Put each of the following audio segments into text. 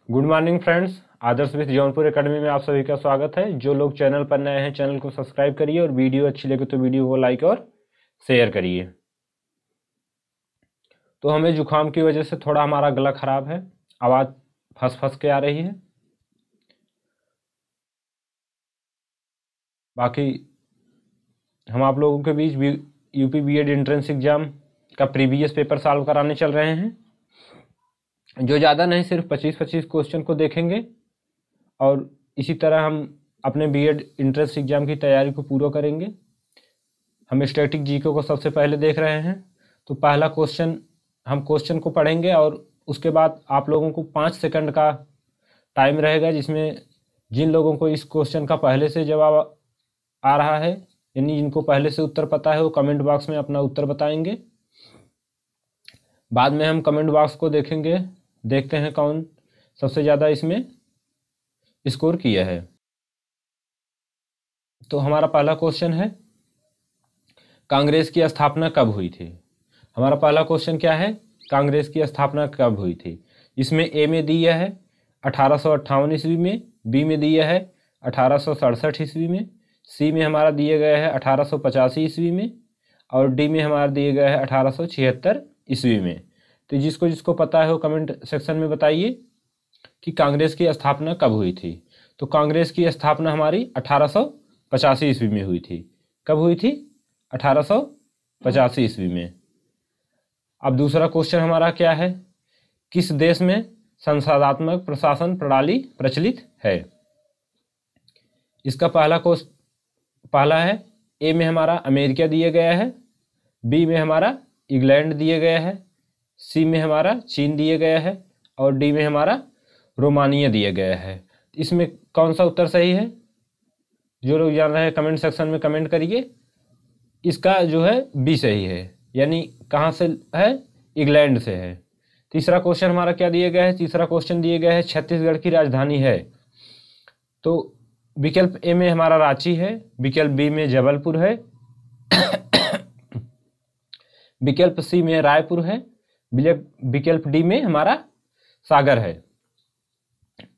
Good morning friends, Adarsh with Jaunpur academy में आप सभी का स्वागत है। जो लोग चैनल पर नए हैं चैनल को सब्सक्राइब करिए और वीडियो अच्छी लगे तो वीडियो को लाइक और शेयर करिए। तो हमें जुकाम की वजह से थोड़ा हमारा गला खराब है, आवाज़ फंस फंस के आ रही है। बाकी हम आप लोगों के बीच यूपी बीएड एंट्रेंस एग्जाम का प्रीवियस पेपर सॉल्व कराने चल रहे हैं। जो ज़्यादा नहीं, सिर्फ 25-25 क्वेश्चन को देखेंगे और इसी तरह हम अपने बीएड एंट्रेंस एग्जाम की तैयारी को पूरा करेंगे। हम स्टैटिक जीके को सबसे पहले देख रहे हैं। तो पहला क्वेश्चन, हम क्वेश्चन को पढ़ेंगे और उसके बाद आप लोगों को 5 सेकंड का टाइम रहेगा, जिसमें जिन लोगों को इस क्वेश्चन का पहले से जवाब आ रहा है, यानी जिनको पहले से उत्तर पता है, वो कमेंट बॉक्स में अपना उत्तर बताएंगे। बाद में हम कमेंट बॉक्स को देखेंगे, देखते हैं कौन सबसे ज़्यादा इसमें स्कोर किया है। तो हमारा पहला क्वेश्चन है, कांग्रेस की स्थापना कब हुई थी। हमारा पहला क्वेश्चन क्या है, कांग्रेस की स्थापना कब हुई थी। इसमें ए में दिया है 1858 ईस्वी में, बी में दिया है 1867 ईस्वी में, सी में हमारा दिए गया है 1885 ईस्वी में और डी में हमारा दिए गया है 1876 ईस्वी में। तो जिसको जिसको पता है वो कमेंट सेक्शन में बताइए कि कांग्रेस की स्थापना कब हुई थी। तो कांग्रेस की स्थापना हमारी 1885 ईस्वी में हुई थी। कब हुई थी? 1885 ईस्वी में। अब दूसरा क्वेश्चन हमारा क्या है, किस देश में संसदात्मक प्रशासन प्रणाली प्रचलित है। इसका पहला है, ए में हमारा अमेरिका दिया गया है, बी में हमारा इंग्लैंड दिया गया है, सी में हमारा चीन दिया गया है और डी में हमारा रोमानिया दिया गया है। इसमें कौन सा उत्तर सही है? जो लोग जान रहे हैं कमेंट सेक्शन में कमेंट करिए। इसका जो है बी सही है, यानी कहाँ से है? इंग्लैंड से है। तीसरा क्वेश्चन हमारा क्या दिया गया है? तीसरा क्वेश्चन दिया गया है छत्तीसगढ़ की राजधानी है। तो विकल्प ए में हमारा रांची है, विकल्प बी में जबलपुर है, विकल्प सी में रायपुर है, विकल्प डी में हमारा सागर है।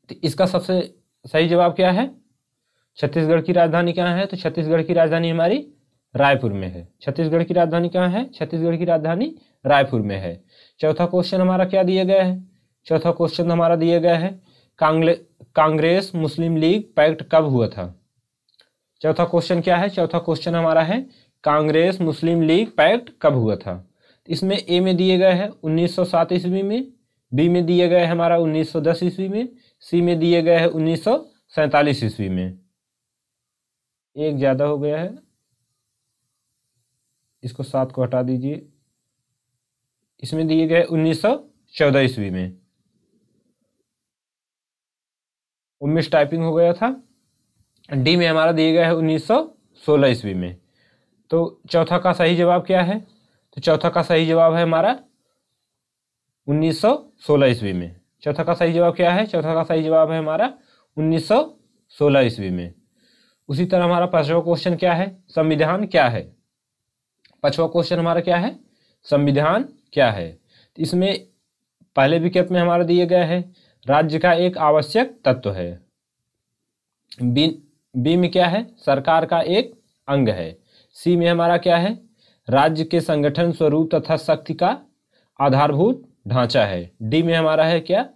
तो इसका सबसे सही जवाब क्या है? छत्तीसगढ़ की राजधानी कहाँ है? तो छत्तीसगढ़ की राजधानी हमारी रायपुर में है। छत्तीसगढ़ की राजधानी कहाँ है? छत्तीसगढ़ की राजधानी रायपुर में है। चौथा क्वेश्चन हमारा क्या दिया गया है? चौथा क्वेश्चन हमारा दिया गया है, कांग्रेस मुस्लिम लीग पैक्ट कब हुआ था। चौथा क्वेश्चन क्या है? चौथा क्वेश्चन हमारा है, कांग्रेस मुस्लिम लीग पैक्ट कब हुआ था। इसमें ए में दिए गए हैं 1907 ईस्वी में, बी में दिए गए हैं हमारा 1910 ईस्वी में, सी में दिए गए हैं 1947 ईस्वी में। एक ज़्यादा हो गया है, इसको 7 को हटा दीजिए। इसमें दिए गए 1914 ईस्वी में। 19 टाइपिंग हो गया था। डी में हमारा दिए गया है 1916 ईस्वी में। तो चौथा का सही जवाब क्या है? तो चौथा का सही जवाब है हमारा 1916 ईस्वी में। चौथा का सही जवाब क्या है? चौथा का सही जवाब है हमारा 1916 ईस्वी में। उसी तरह हमारा पांचवा क्वेश्चन क्या है, संविधान क्या है। पांचवा क्वेश्चन हमारा क्या है, संविधान क्या है। इसमें पहले विकल्प में हमारा दिए गया है, राज्य का एक आवश्यक तत्व है। बी में क्या है, सरकार का एक अंग है। सी में हमारा क्या है, राज्य के संगठन स्वरूप तथा शक्ति का आधारभूत ढांचा है। डी में हमारा है क्या,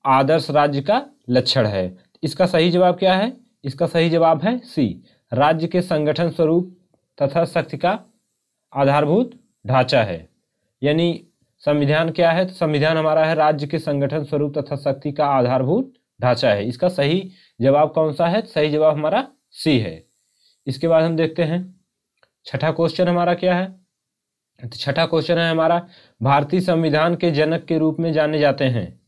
आदर्श राज्य का लक्षण है। इसका सही जवाब क्या है? इसका सही जवाब है सी, राज्य के संगठन स्वरूप तथा शक्ति का आधारभूत ढांचा है। यानी संविधान क्या है? तो संविधान हमारा है राज्य के संगठन स्वरूप तथा शक्ति का आधारभूत ढांचा है। इसका सही जवाब कौन सा है? सही जवाब हमारा सी है। इसके बाद हम देखते हैं छठा क्वेश्चन हमारा क्या है। तो छठा क्वेश्चन है हमारा, भारतीय संविधान के जनक के रूप में जाने जाते हैं।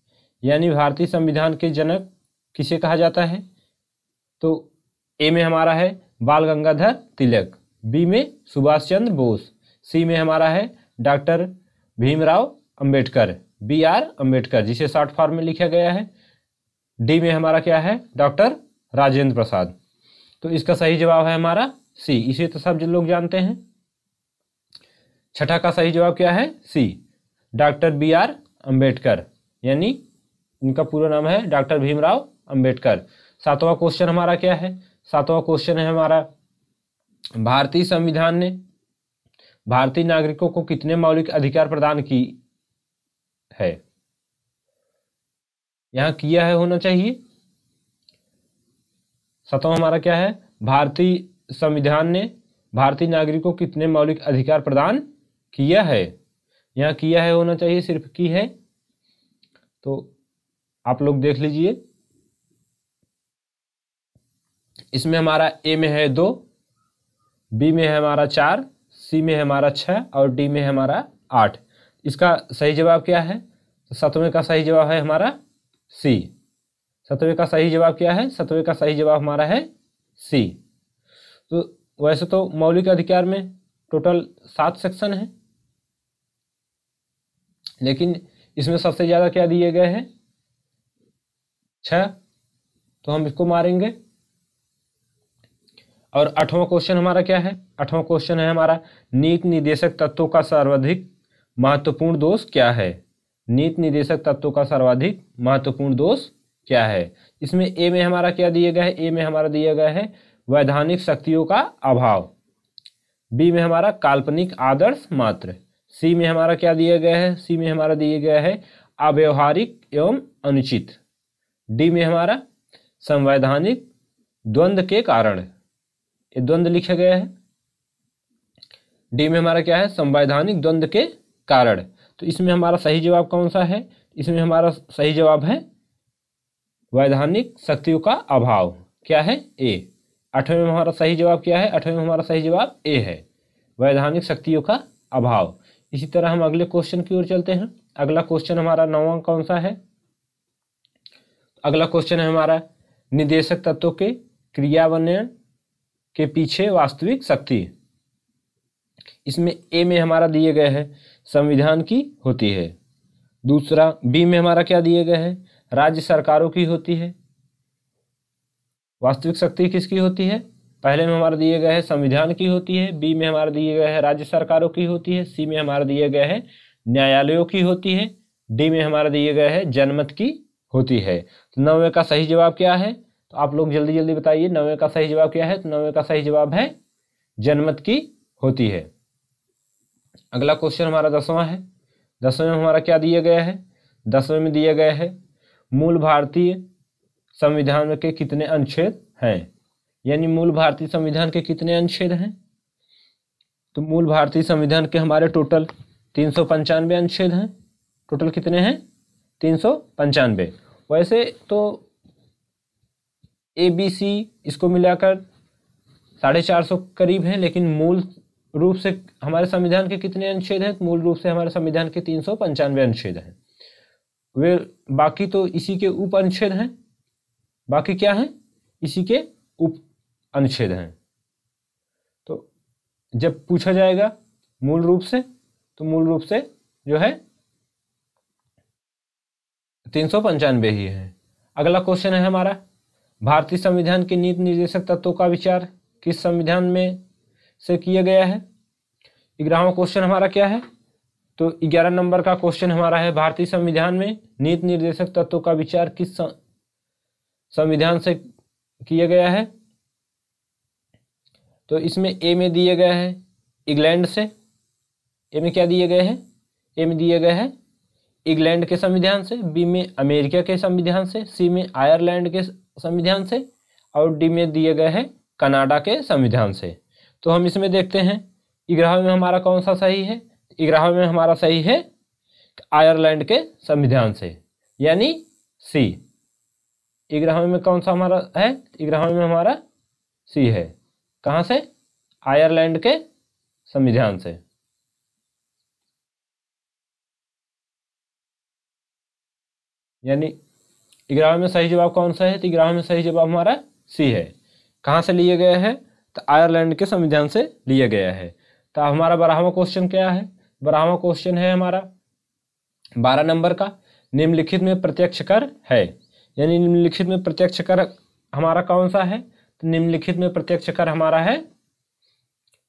यानी भारतीय संविधान के जनक किसे कहा जाता है? तो ए में हमारा है बाल गंगाधर तिलक, बी में सुभाष चंद्र बोस, सी में हमारा है डॉक्टर भीमराव अंबेडकर, BR अंबेडकर जिसे शॉर्ट फॉर्म में लिखा गया है, डी में हमारा क्या है, डॉक्टर राजेंद्र प्रसाद। तो इसका सही जवाब है हमारा सी। इसे तो सब लोग जानते हैं। छठा का सही जवाब क्या है? सी, डॉक्टर BR अंबेडकर, यानी इनका पूरा नाम है डॉक्टर भीमराव अंबेडकर। 7वां क्वेश्चन हमारा क्या है? 7वां क्वेश्चन है हमारा, भारतीय संविधान ने भारतीय नागरिकों को कितने मौलिक अधिकार प्रदान की है? यहां किया है होना चाहिए। 7वां हमारा क्या है? भारतीय संविधान ने भारतीय नागरिकों को कितने मौलिक अधिकार प्रदान किया है। यहां किया है होना चाहिए, सिर्फ की है। तो आप लोग देख लीजिए, इसमें हमारा ए में है 2, बी में है हमारा 4, सी में है हमारा 6 और डी में है हमारा 8। इसका सही जवाब क्या है? तो 7वें का सही जवाब है हमारा सी। 7वें का सही जवाब क्या है? 7वें का सही जवाब हमारा है सी। तो वैसे तो मौलिक अधिकार में टोटल 7 सेक्शन है, लेकिन इसमें सबसे ज्यादा क्या दिए गए हैं? 6। तो हम इसको मारेंगे। और 8वां क्वेश्चन हमारा क्या है? 8वां क्वेश्चन है हमारा, नीति निर्देशक तत्वों का सर्वाधिक महत्वपूर्ण दोष क्या है? नीति निर्देशक तत्वों का सर्वाधिक महत्वपूर्ण दोष क्या है? इसमें ए में हमारा क्या दिया गया है? ए में हमारा दिया गया है वैधानिक शक्तियों का अभाव। बी में हमारा काल्पनिक आदर्श मात्र। सी में हमारा क्या दिया गया है? सी में हमारा दिया गया है अव्यवहारिक एवं अनुचित। डी में हमारा संवैधानिक द्वंद्व के कारण। ये द्वंद्व लिखा गया है। डी में हमारा क्या है? संवैधानिक द्वंद्व के कारण। तो इसमें हमारा सही जवाब कौन सा है? इसमें हमारा सही जवाब है वैधानिक शक्तियों का अभाव। क्या है? ए। 8वें में हमारा सही जवाब क्या है? 8वें में हमारा सही जवाब ए है, वैधानिक शक्तियों का अभाव। इसी तरह हम अगले क्वेश्चन की ओर चलते हैं। अगला क्वेश्चन हमारा 9वां कौन सा है? अगला क्वेश्चन है हमारा, निर्देशक तत्वों के क्रियान्वयन के पीछे वास्तविक शक्ति। इसमें ए में हमारा दिए गए है संविधान की होती है। दूसरा बी में हमारा क्या दिए गए है? राज्य सरकारों की होती है। वास्तविक शक्ति किसकी होती है? पहले में हमारा दिए गए है संविधान की होती है, बी में हमारा दिए गए है राज्य सरकारों की होती है, सी में हमारा दिए गए है न्यायालयों की होती है, डी में हमारा दिए गए है जनमत की होती है। तो 9वें का सही जवाब क्या है? तो आप लोग जल्दी जल्दी बताइए 9वें का सही जवाब क्या है? तो 9वें का सही जवाब है जनमत की होती है। अगला क्वेश्चन हमारा 10वां है। 10वें में हमारा क्या दिया गया है? 10वें में दिया गया है मूल भारतीय संविधान के कितने अनुच्छेद हैं? यानी मूल भारतीय संविधान के कितने अनुच्छेद हैं? तो मूल भारतीय संविधान के हमारे टोटल 395 अनुच्छेद हैं। टोटल कितने हैं? 395। वैसे तो ABC इसको मिलाकर 450 करीब है, लेकिन मूल रूप से हमारे संविधान के कितने अनुच्छेद हैं? मूल रूप से हमारे संविधान के 395 अनुच्छेद हैं। वे बाकी तो इसी के उप अनुच्छेद हैं। बाकी क्या है? इसी के उप अनुच्छेद हैं। तो जब पूछा जाएगा मूल रूप से, तो मूल रूप से जो है 395 ही है। अगला क्वेश्चन है हमारा, भारतीय संविधान के नीति निर्देशक तत्वों का विचार किस संविधान में से किया गया है? 11वां क्वेश्चन हमारा क्या है? तो 11 नंबर का क्वेश्चन हमारा है, भारतीय संविधान में नीति निर्देशक तत्वों का विचार किस संविधान से किया गया है? तो इसमें ए में दिए गए हैं इंग्लैंड से। ए में क्या दिए गए हैं? ए में दिए गए हैं इंग्लैंड के संविधान से, बी में अमेरिका के संविधान से, सी में आयरलैंड के संविधान से और डी में दिए गए हैं कनाडा के संविधान से। तो हम इसमें देखते हैं 11वें में हमारा कौन सा सही है? 11वें में हमारा सही है आयरलैंड के संविधान से, यानी सी। 11वें में कौन सा हमारा है? 11वें में हमारा सी है। कहाँ से? आयरलैंड के संविधान से। यानी 11वें में सही जवाब कौन सा है? तो 11वें में सही जवाब हमारा सी है। कहाँ से लिए गए हैं? तो आयरलैंड के संविधान से लिया गया है। तो हमारा 12वां क्वेश्चन क्या है? 12वां क्वेश्चन है हमारा 12 नंबर का, निम्नलिखित में प्रत्यक्ष कर है। यानी निम्नलिखित में प्रत्यक्ष कर हमारा कौन सा है? तो निम्नलिखित में प्रत्यक्ष कर हमारा है,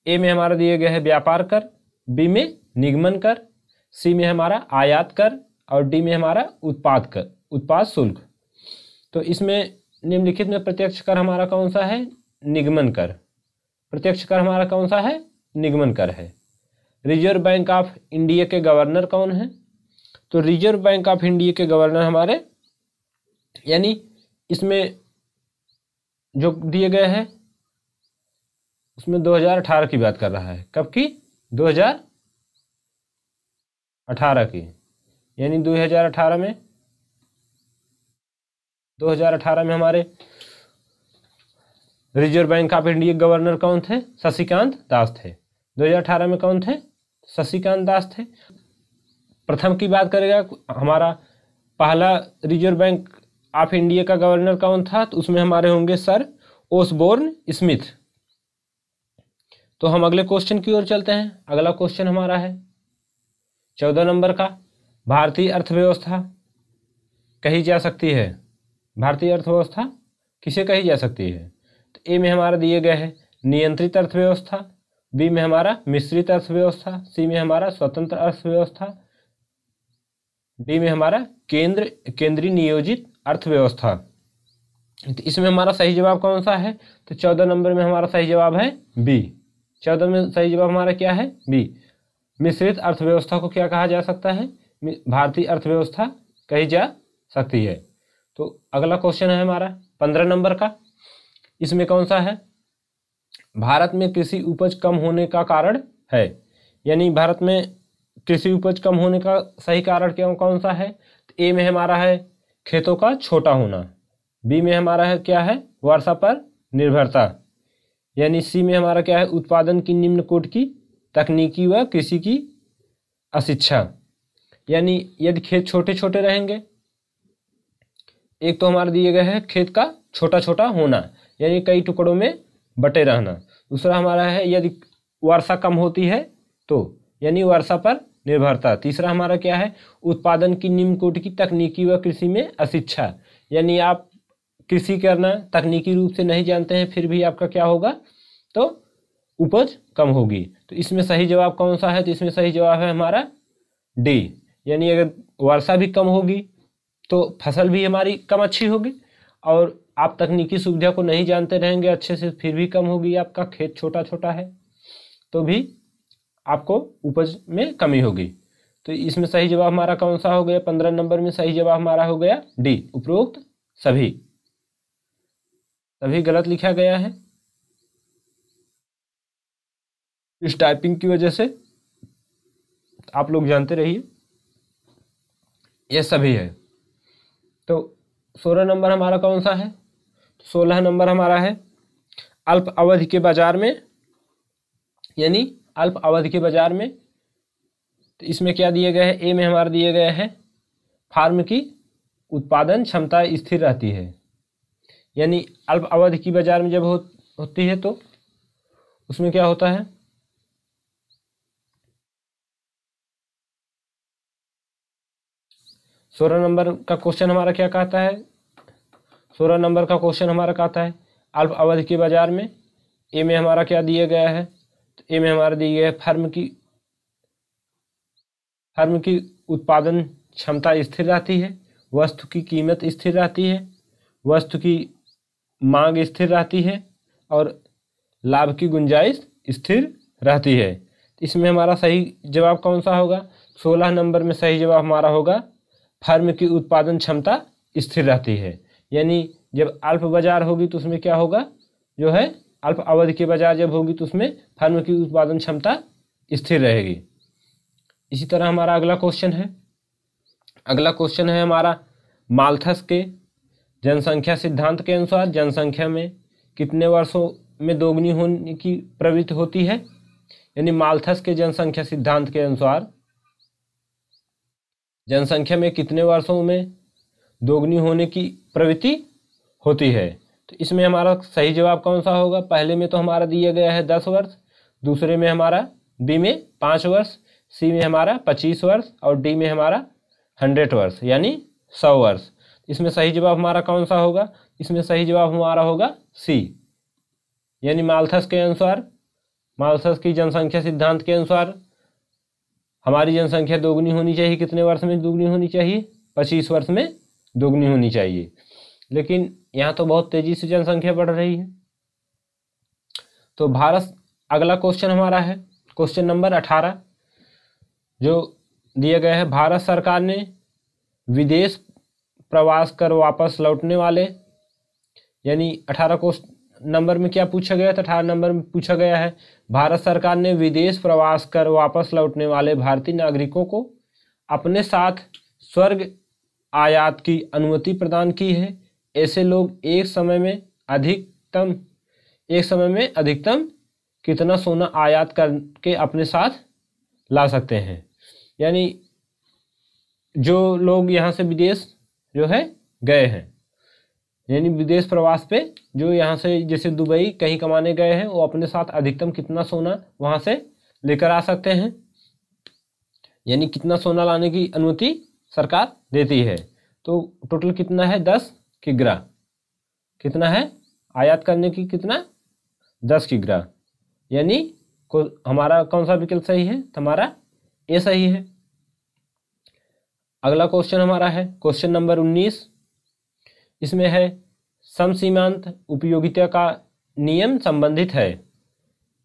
ए में हमारा दिए गए है व्यापार कर, बी में निगमन कर, सी में हमारा आयात कर और डी में हमारा उत्पाद उत्पाद शुल्क। तो इसमें निम्नलिखित में प्रत्यक्ष कर हमारा कौन सा है? निगमन कर। प्रत्यक्ष कर हमारा कौन सा है? निगमन कर है। रिजर्व बैंक ऑफ इंडिया के गवर्नर कौन है? तो रिजर्व बैंक ऑफ इंडिया के गवर्नर हमारे, यानी इसमें जो दिए गए हैं उसमें 2018 की बात कर रहा है। कब की? 2018 की। यानी 2018 में हमारे reserve bank of India governor कौन थे? शशिकांत दास थे। 2018 में कौन थे? शशिकांत दास थे। प्रथम की बात करेगा हमारा पहला रिजर्व बैंक ऑफ इंडिया का गवर्नर कौन था? तो उसमें हमारे होंगे सर ओसबोर्न स्मिथ। तो हम अगले क्वेश्चन की ओर चलते हैं। अगला क्वेश्चन हमारा है 14 नंबर का, भारतीय अर्थव्यवस्था कही जा सकती है। भारतीय अर्थव्यवस्था किसे कही जा सकती है? तो ए में हमारा दिए गए हैं नियंत्रित अर्थव्यवस्था, बी में हमारा मिश्रित अर्थव्यवस्था, सी में हमारा स्वतंत्र अर्थव्यवस्था, डी में हमारा केंद्रीय नियोजित अर्थव्यवस्था। तो इसमें हमारा सही जवाब कौन सा है? तो 14 नंबर में हमारा सही जवाब है बी। 14 में सही जवाब हमारा क्या है? बी। मिश्रित अर्थव्यवस्था को क्या कहा जा सकता है? भारतीय अर्थव्यवस्था कही जा सकती है। तो अगला क्वेश्चन है हमारा 15 नंबर का। इसमें कौन सा है? भारत में कृषि उपज कम होने का कारण है। यानी भारत में कृषि उपज कम होने का सही कारण क्यों कौन सा है? तो ए में हमारा है खेतों का छोटा होना, बी में हमारा है क्या है? वर्षा पर निर्भरता, यानी सी में हमारा क्या है? उत्पादन की निम्न कोटि की तकनीकी व कृषि की अशिक्षा। यानी यदि खेत छोटे छोटे रहेंगे, एक तो हमारे दिए गए हैं खेत का छोटा छोटा होना, यानी कई टुकड़ों में बटे रहना। दूसरा हमारा है यदि वर्षा कम होती है तो, यानी वर्षा पर निर्भरता। तीसरा हमारा क्या है? उत्पादन की निम्न कोटि की तकनीकी व कृषि में अशिक्षा, यानी आप कृषि करना तकनीकी रूप से नहीं जानते हैं फिर भी आपका क्या होगा? तो उपज कम होगी। तो इसमें सही जवाब कौन सा है? तो इसमें सही जवाब है हमारा डी। यानी अगर वर्षा भी कम होगी तो फसल भी हमारी कम अच्छी होगी, और आप तकनीकी सुविधा को नहीं जानते रहेंगे अच्छे से फिर भी कम होगी। आपका खेत छोटा छोटा है तो भी आपको उपज में कमी होगी। तो इसमें सही जवाब हमारा कौन सा हो गया? 15 नंबर में सही जवाब हमारा हो गया डी। उपरोक्त सभी गलत लिखा गया है इस टाइपिंग की वजह से, आप लोग जानते रहिए ये सभी है। तो 16 नंबर हमारा कौन सा है? 16 नंबर हमारा है अल्प अवधि के बाजार में, यानी अल्प अवधि के बाजार में। तो इसमें क्या दिए गए हैं? ए में हमारे दिए गए हैं फार्म की उत्पादन क्षमता स्थिर रहती है। यानी अल्प अवधि की बाजार में जब होती है तो उसमें क्या होता है? सोलह नंबर का क्वेश्चन हमारा क्या कहता है? 16 नंबर का क्वेश्चन हमारा कहता है अल्प अवधि के बाजार में। ए में हमारा क्या दिया गया है? तो ए में हमारा दिया गया है फर्म की उत्पादन क्षमता स्थिर रहती है, वस्तु की कीमत स्थिर रहती है, वस्तु की मांग स्थिर रहती है, और लाभ की गुंजाइश स्थिर रहती है। इसमें हमारा सही जवाब कौन सा होगा? 16 नंबर में सही जवाब हमारा होगा फर्म की उत्पादन क्षमता स्थिर रहती है। यानी जब अल्प बाजार होगी तो उसमें क्या होगा? जो है अल्प अवधि के बाजार जब होगी तो उसमें फर्म की उत्पादन क्षमता स्थिर रहेगी। इसी तरह हमारा अगला क्वेश्चन है। अगला क्वेश्चन है हमारा माल्थस के जनसंख्या सिद्धांत के अनुसार जनसंख्या में कितने वर्षों में दोगुनी होने की प्रवृत्ति होती है? यानी माल्थस के जनसंख्या सिद्धांत के अनुसार जनसंख्या में कितने वर्षों में दोगुनी होने की प्रवृत्ति होती है? तो इसमें हमारा सही जवाब कौन सा होगा? पहले में तो हमारा दिया गया है 10 वर्ष, दूसरे में हमारा बी में 5 वर्ष, सी में हमारा 25 वर्ष, और डी में हमारा 100 वर्ष यानी 100 वर्ष। इसमें सही जवाब हमारा कौन सा होगा? इसमें सही जवाब हमारा होगा सी। यानी माल्थस के अनुसार, माल्थस की जनसंख्या सिद्धांत के अनुसार हमारी जनसंख्या दोगुनी होनी चाहिए। कितने वर्ष में दोगुनी होनी चाहिए? 25 वर्ष में दोगुनी होनी चाहिए, लेकिन यहाँ तो बहुत तेजी से जनसंख्या बढ़ रही है। तो भारत, अगला क्वेश्चन हमारा है क्वेश्चन नंबर 18 जो दिया गया है, भारत सरकार ने विदेश प्रवास कर वापस लौटने वाले, यानी 18 नंबर में क्या पूछा गया था, 18 नंबर में पूछा गया है भारत सरकार ने विदेश प्रवास कर वापस लौटने वाले भारतीय नागरिकों को अपने साथ स्वर्ग आयात की अनुमति प्रदान की है। ऐसे लोग एक समय में अधिकतम कितना सोना आयात करके अपने साथ ला सकते हैं। यानी जो लोग यहाँ से विदेश जो है गए हैं, यानी विदेश प्रवास पे जो यहाँ से जैसे दुबई कहीं कमाने गए हैं, वो अपने साथ अधिकतम कितना सोना वहाँ से लेकर आ सकते हैं, यानी कितना सोना लाने की अनुमति सरकार देती है। तो टोटल कितना है 10 किग्रा, कितना है आयात करने की, कितना 10 किग्रा, यानी हमारा कौन सा विकल्प सही है, हमारा ए सही है। अगला क्वेश्चन हमारा है क्वेश्चन नंबर 19, इसमें है समसीमांत उपयोगिता का नियम संबंधित है।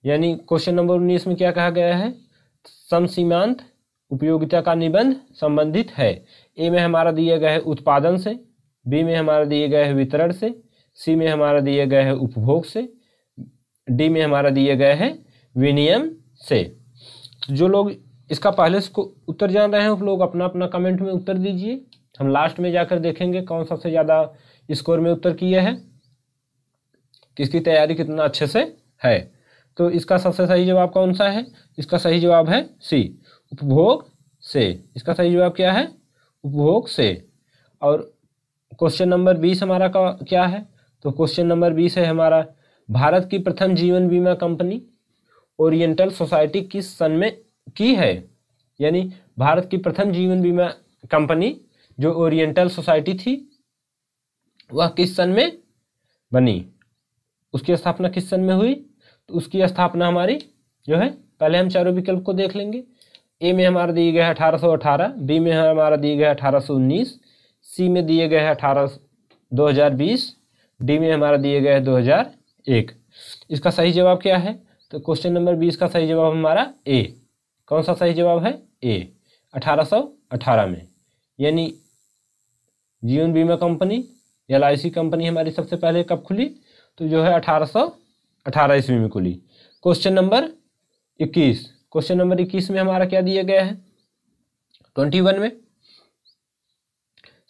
यानी क्वेश्चन नंबर 19 में क्या कहा गया है, समसीमांत उपयोगिता का निबंध संबंधित है। ए में हमारा दिया गया है उत्पादन से, बी में हमारा दिए गए है वितरण से, सी में हमारा दिए गए है उपभोग से, डी में हमारा दिए गए है विनिमय से। जो लोग इसका पहले से उत्तर जान रहे हैं वो लोग अपना अपना कमेंट में उत्तर दीजिए। हम लास्ट में जाकर देखेंगे कौन सबसे ज़्यादा स्कोर में उत्तर किए हैं, किसकी तैयारी कितना अच्छे से है। तो इसका सबसे सही जवाब कौन सा है, इसका सही जवाब है सी, उपभोग से। इसका सही जवाब क्या है, उपभोग से। और क्वेश्चन नंबर 20 हमारा का क्या है, तो क्वेश्चन नंबर 20 है हमारा, भारत की प्रथम जीवन बीमा कंपनी ओरिएंटल सोसाइटी किस सन में की है। यानी भारत की प्रथम जीवन बीमा कंपनी जो ओरिएंटल सोसाइटी थी वह किस सन में बनी, उसकी स्थापना किस सन में हुई। तो उसकी स्थापना हमारी जो है, पहले हम चारों विकल्प को देख लेंगे। ए में हमारा दिए गए 1818, बी में हमारा दिए गए 1819, सी में दिए गए 2020, डी में हमारा दिए गए 2001। इसका सही जवाब क्या है, तो क्वेश्चन नंबर 20 का सही जवाब हमारा ए। कौन सा सही जवाब है, ए 1818 में। यानी जीवन बीमा कंपनी LIC कंपनी हमारी सबसे पहले कब खुली, तो जो है 1818 ईस्वी में खुली। क्वेश्चन नंबर 21, क्वेश्चन नंबर 21 में हमारा क्या दिया गया है, 21 में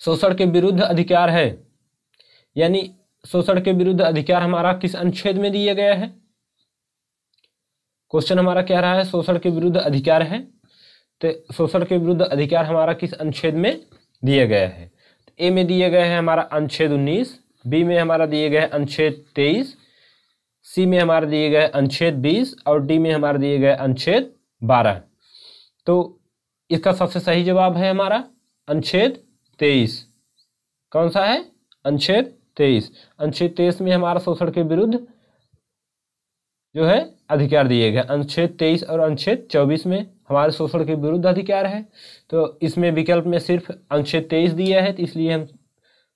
शोषण के विरुद्ध अधिकार है। यानी शोषण के विरुद्ध अधिकार हमारा किस अनुच्छेद में दिया गया है। क्वेश्चन हमारा क्या रहा है, शोषण के विरुद्ध अधिकार है, तो शोषण के विरुद्ध अधिकार हमारा किस अनुच्छेद में दिया गया है। ए में दिए गए हैं हमारा अनुच्छेद 19, बी में हमारा दिए गए अनुच्छेद 23, सी में हमारा दिए गए अनुच्छेद 20 और डी में हमारा दिए गए अनुच्छेद 12। तो इसका सबसे सही जवाब है हमारा अनुच्छेद 23। कौन सा है, अनुच्छेद 23। अनुच्छेद 23 में हमारा शोषण के विरुद्ध जो है अधिकार दिए गए। अनुच्छेद 23 और अनुच्छेद 24 में हमारे शोषण के विरुद्ध अधिकार है। तो इसमें विकल्प में सिर्फ अनुच्छेद 23 दिया है, तो इसलिए हम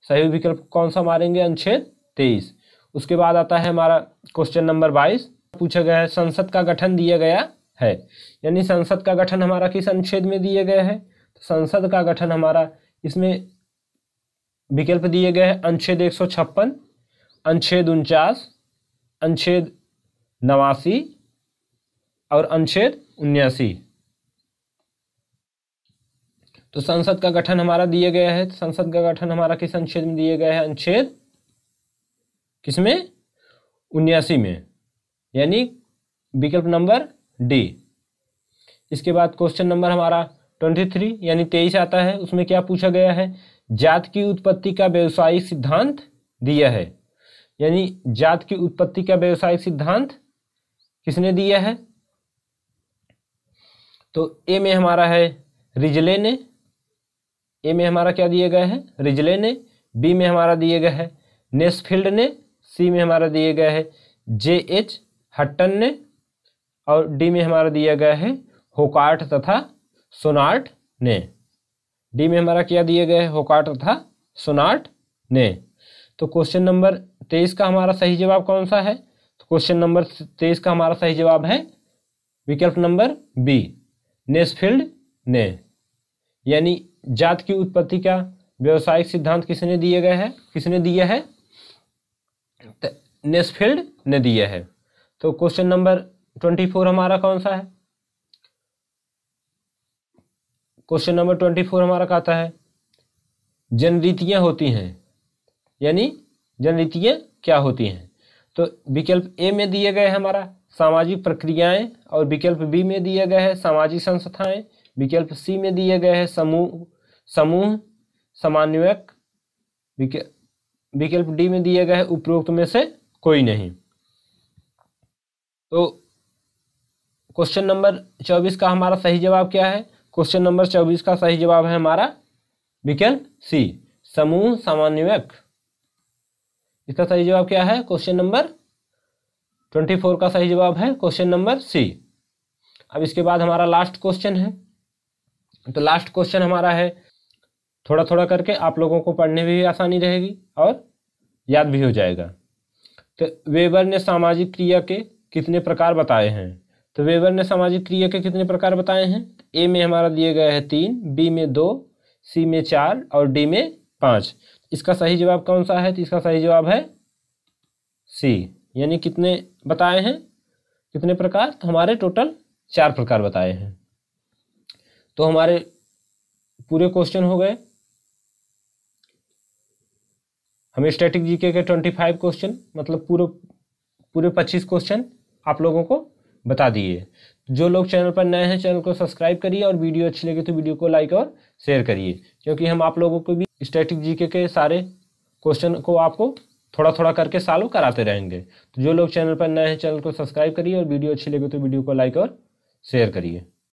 सही विकल्प कौन सा मारेंगे, अनुच्छेद 23। उसके बाद आता है हमारा क्वेश्चन नंबर 22, पूछा गया है संसद का गठन दिया गया है। यानी संसद का गठन हमारा किस अनुच्छेद में दिया गया है, तो संसद का गठन हमारा इसमें विकल्प दिए गए हैं अनुच्छेद 156, अनुच्छेद 49, अनुच्छेद 89 और अनुच्छेद 79। तो संसद का गठन हमारा दिया गया है, तो संसद का गठन हमारा किस अनुच्छेद में दिया गया है, अनुच्छेद किसमें, 79 में, यानी विकल्प नंबर डी। इसके बाद क्वेश्चन नंबर हमारा 23 यानी 23 आता है। उसमें क्या पूछा गया है, जात की उत्पत्ति का व्यवसायिक सिद्धांत दिया है। यानी जात की उत्पत्ति का व्यवसायिक सिद्धांत किसने दिया है, तो ए में हमारा है रिजले ने, ए में हमारा क्या दिए गए है, रिजले ने, बी में हमारा दिए गए है नेस्फील्ड ने, सी में हमारा दिए गए है JH हट्टन ने और डी में हमारा दिया गया है होकार्ट तथा सोनार्ट ने। डी में हमारा क्या दिए गए है, होकार्ट तथा सोनाट ने। तो क्वेश्चन नंबर 23 का हमारा सही जवाब कौन सा है? तो क्वेश्चन नंबर 23 का हमारा सही जवाब है विकल्प नंबर बी, नेस्फील्ड ने। यानी जात की उत्पत्ति का व्यवसायिक सिद्धांत किसने दिया है? नेस्फील्ड ने दिया है। तो क्वेश्चन नंबर 24 हमारा कौन सा है? क्वेश्चन नंबर 24 हमारा कहता है जनरीतियां होती हैं, यानी जनरीतियां क्या होती हैं? तो विकल्प ए में दिए गए हमारा सामाजिक प्रक्रियाएं, और विकल्प बी में दिए गए हैं सामाजिक संस्थाएं, विकल्प सी में दिए गए हैं समूह समन्वयक, विकल्प डी में दिए गए हैं उपरोक्त में से कोई नहीं। तो क्वेश्चन नंबर 24 का हमारा सही जवाब क्या है? क्वेश्चन नंबर 24 का सही जवाब है हमारा विकल्प सी, समूह समन्वयक। इसका सही जवाब क्या है? क्वेश्चन नंबर 24 का सही जवाब है क्वेश्चन नंबर सी। अब इसके बाद हमारा लास्ट क्वेश्चन है। तो लास्ट क्वेश्चन हमारा है, थोड़ा थोड़ा करके आप लोगों को पढ़ने में भी आसानी रहेगी और याद भी हो जाएगा। तो वेबर ने सामाजिक क्रिया के कितने प्रकार बताए हैं? तो वेबर ने सामाजिक क्रिया के कितने प्रकार बताए हैं? ए में हमारा दिए गए हैं 3, बी में 2, सी में 4 और डी में 5। इसका सही जवाब कौन सा है? तो इसका सही जवाब है सी, यानी कितने बताए हैं, कितने प्रकार? तो हमारे टोटल 4 प्रकार बताए हैं। तो हमारे पूरे क्वेश्चन हो गए। हमें स्टैटिक जीके के 25 क्वेश्चन, मतलब पूरे 25 क्वेश्चन आप लोगों को बता दिए। जो लोग चैनल पर नए हैं चैनल को सब्सक्राइब करिए, और वीडियो अच्छी लगे तो वीडियो को लाइक और शेयर करिए, क्योंकि हम आप लोगों को भी स्टैटिक जीके के सारे क्वेश्चन को आपको थोड़ा थोड़ा करके सॉल्व कराते रहेंगे। तो जो लोग चैनल पर नए हैं चैनल को सब्सक्राइब करिए, और वीडियो अच्छी लगे तो वीडियो को लाइक और शेयर करिए।